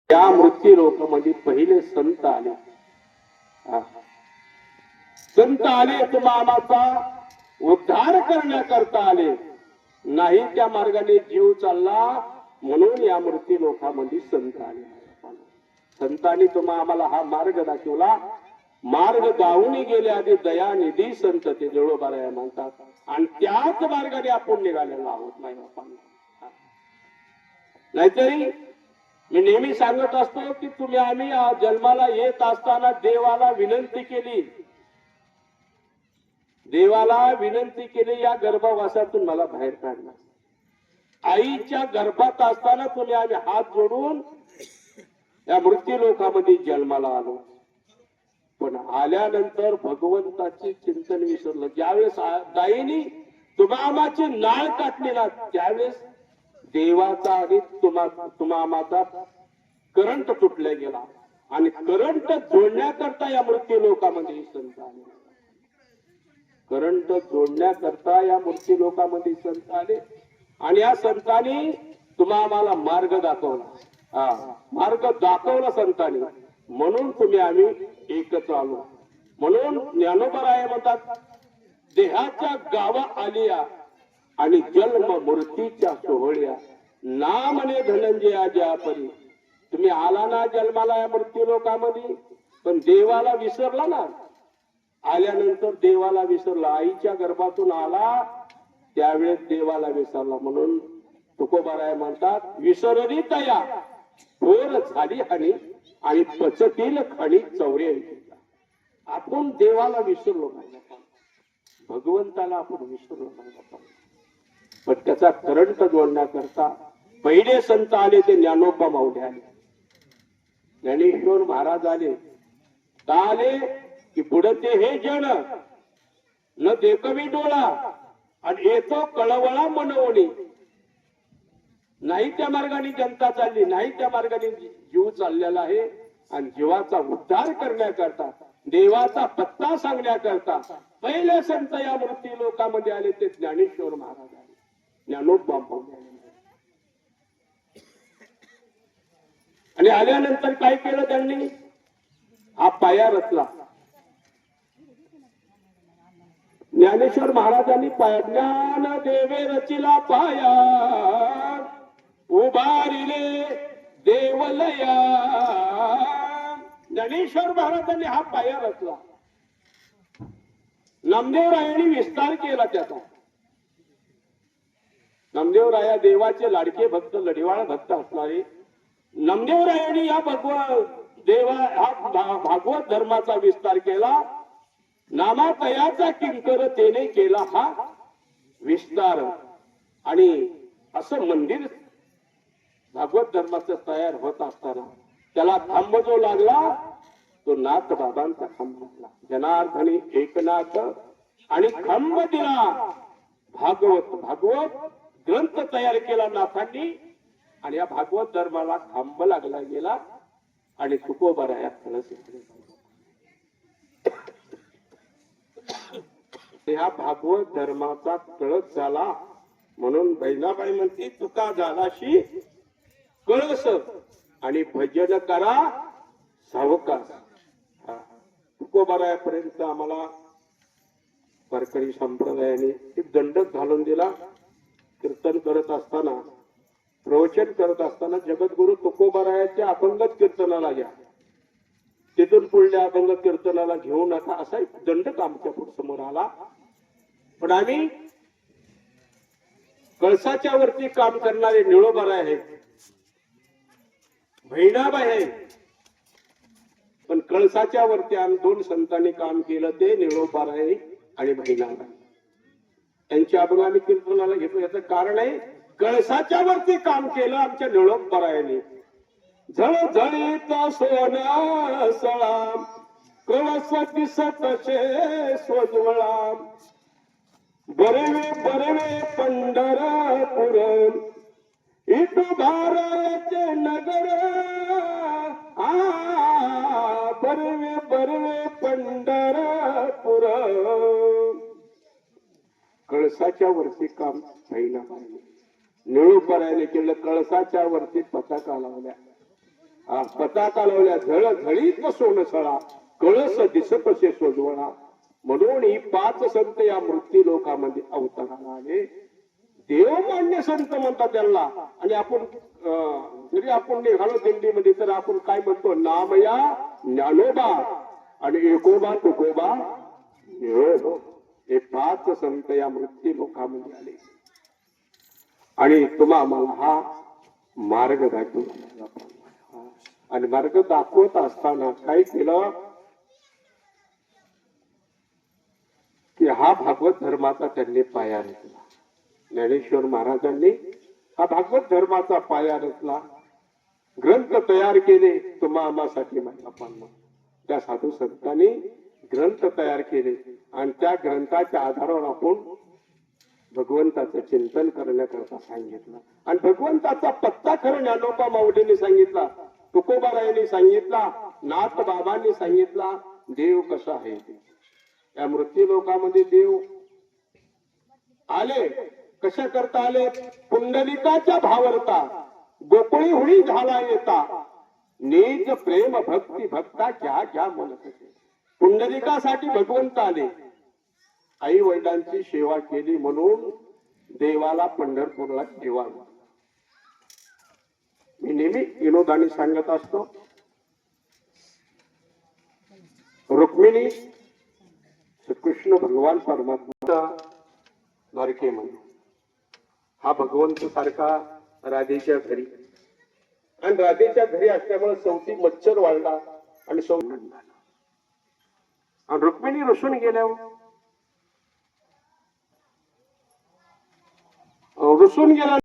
त्या मृत्यू लोकांमध्ये पहिले संत आले. संत आले तुम्हाला उद्धार करण्याकरता आले, नाही त्या मार्गाने जीव चालला म्हणून या मृत्यू लोकांमध्ये संत आले. संतांनी आम्हाला हा मार्ग दाखवला. मार्ग गावून गेले आधी दयानिधी संत ते जळोबाराया म्हणतात, आणि त्याच मार्गाने आपण निघालेलो आहोत. नाही नाहीतरी मी नेहमी सांगत असतो की आम्ही जन्माला येत असताना देवाला विनंती केली, या गर्भवासातून मला बाहेर काढला. आईच्या गर्भात असताना आम्ही हात जोडून या मृत्यू लोकांमध्ये जन्माला आलो. पण आल्यानंतर भगवंताचे चिंतन विसरलं. ज्यावेळेस दाईनी तुम्हामाची नाळ काटली ना, त्यावेळेस देवाचा आणि तुम्हामाचा करंट तुटला गेला, आणि करंट जोडण्याकरता या मृत्यू लोकांमध्ये संत आले. करंट जोडण्याकरता या मृत्यू लोकांमध्ये संत आले, आणि या संतांनी तुम्हाला मार्ग दाखवला. मार्ग दाखवला संतांनी, म्हणून आम्ही एकत्र आलो. म्हणून ज्ञानोबराय म्हणतात, देहाच्या गावा आलिया आणि जन्म मूर्तीच्या सोहळ्या, नामने धनंजया ज्या परी. तुम्ही आला ना जन्माला या मृत्यू लोकांमध्ये, पण देवाला विसरला ना. आल्यानंतर देवाला विसरला. आईच्या गर्भातून आला त्यावेळेस देवाला विसरला. म्हणून तुकोबाराय म्हणतात, विसरली तया थोर झाली हानी, आणि पचतील खणी चौरे. आपण देवाला विसरलो नाही, भगवंताला आपण विसरलो नाही. पण त्याचा करंट जोडण्याकरता पहिले संत आले ते ज्ञानोबा माऊली आले, ज्ञानेश्वर महाराज आले. का आले की बुडते हे जन न देखवी डोळा, आणि येतो कळवळा मनवणी. नाही त्या मार्गाने जनता चालली, नाही त्या मार्गाने जीव चाललेला आहे. आणि जीवाचा उद्धार करण्याकरता, देवाचा पत्ता सांगण्याकरता पहिले संत या मृत्यू लोकांमध्ये आले ते ज्ञानेश्वर महाराज आले, ज्ञानोबा माऊली आले. आणि आल्यानंतर काय केलं त्यांनी? हा पाया रचला. ज्ञानेश्वर महाराजांनी पाया, ज्ञान देवे रचिला पाया, उभारिले देवलया. ज्ञानेश्वर महाराजांनी हा पाया रचला. नामदेवरायांनी विस्तार केला त्याचा. नामदेवराया देवाचे लाडके भक्त, लढिवाळ भक्त असणारे नामदेवरायांनी या भागवत धर्माचा विस्तार केला. नामातयाचा किंकरतेने केला हा विस्तार. आणि असं मंदिर भागवत धर्माचं तयार होत असताना त्याला खांब जो लागला तो नाथ बाबांचा खांब लागला. जनार्दनी एकनाथ आणि खांब दिला भागवत ग्रंथ तयार केला नाथांनी, आणि या भागवत धर्माला खांब लागला गेला. आणि तुकोबाराया कळस ह्या भागवत धर्माचा कळस झाला. म्हणून बहिणाबाई म्हणते, तुका झालाशी कळस आणि भजन करा सावकाश. तुकोबारायापर्यंत आम्हाला वारकरी संप्रदायाने एक दंडक घालून दिला. कीर्तन करत असताना, प्रवचन करत असताना जगद्गुरु तुकोबारायाच्या अभंगत कीर्तनाला घ्या, तिथून पुढल्या अभंग कीर्तनाला घेऊ नका, असा एक दंडक आमच्या समोर आला. पण आम्ही कळसाच्या वरती काम करणारे निळोबाराय आहे, बहिणाबाई आहे. पण कळसाच्या वरती आम्ही दोन संतांनी काम केलं, ते निळोबाराय आणि बहिणाबाई. त्यांची अभंग आम्ही कीर्तनाला घेतो. याचं कारण आहे, कळसाच्या वरती काम केलं आमच्या निळोबारायाने. झळझळीत सोना सळा, कळस दिसतसे सोज्वळा. बरवे बरवे पंढरपूर, इटुभाराचे नगर. बरवे बरवे पंढरपूर. कळसाच्या वरती काम बहिणाबाईने, निळोबारायाने केलं. कळसाच्या वरती पताका लावल्या. पताका लावल्या झळझळीत सोन सळा कळस दिसत असे सोजवळा. म्हणून ही 5 संत या मृत्यू लोकामध्ये अवताराला आले. देव मान्य संत म्हणतात त्यांना. आणि आपण जरी आपण निघालो दिंडीमध्ये तर आपण काय म्हणतो, नामया ज्ञानोबा आणि एकोबा तुकोबा निरोबा. हे 5 संत या मृत्यू लोकामध्ये आले आणि तुम्हा आम्हाला हा मार्ग दाखवला. आणि मार्ग दाखवत असताना काय केलं की हा भागवत धर्माचा त्यांनी पाया रचला. ज्ञानेश्वर महाराजांनी हा भागवत धर्माचा पाया रचला, ग्रंथ तयार केले तुम्हा आम्हासाठी माहिती. त्या साधू संतांनी ग्रंथ तयार केले आणि त्या ग्रंथाच्या आधारावर आपण भगवंताचं चिंतन करण्याकरता सांगितलं. आणि भगवंताचा पत्ता खरं ज्ञानोबा माऊलींनी सांगितला, तुकोबारायांनी सांगितला, नाथ बाबांनी सांगितला. देव कसा आहे या मृत्यू लोकामध्ये देव आले. कशा करता आले? पुंडलिकाच्या भावरता गोकुळी हुडी झाला येता निज प्रेम भक्ती भक्ता क्या क्या मन कसे. पुंडलिकासाठी भगवंत आले, आई वडिलांची सेवा केली म्हणून देवाला पंढरपूरला ठेवा. मी नेहमी विनोदाने सांगत असतो, रुक्मिणी श्रीकृष्ण भगवान परमात्मा द्वारके म्हणून हा भगवंत सारखा राधेच्या घरी, आणि राधेच्या घरी असल्यामुळे सौती मच्छर वाढला आणि आणि रुक्मिणी रुसून गेल्यावर रुसून गेला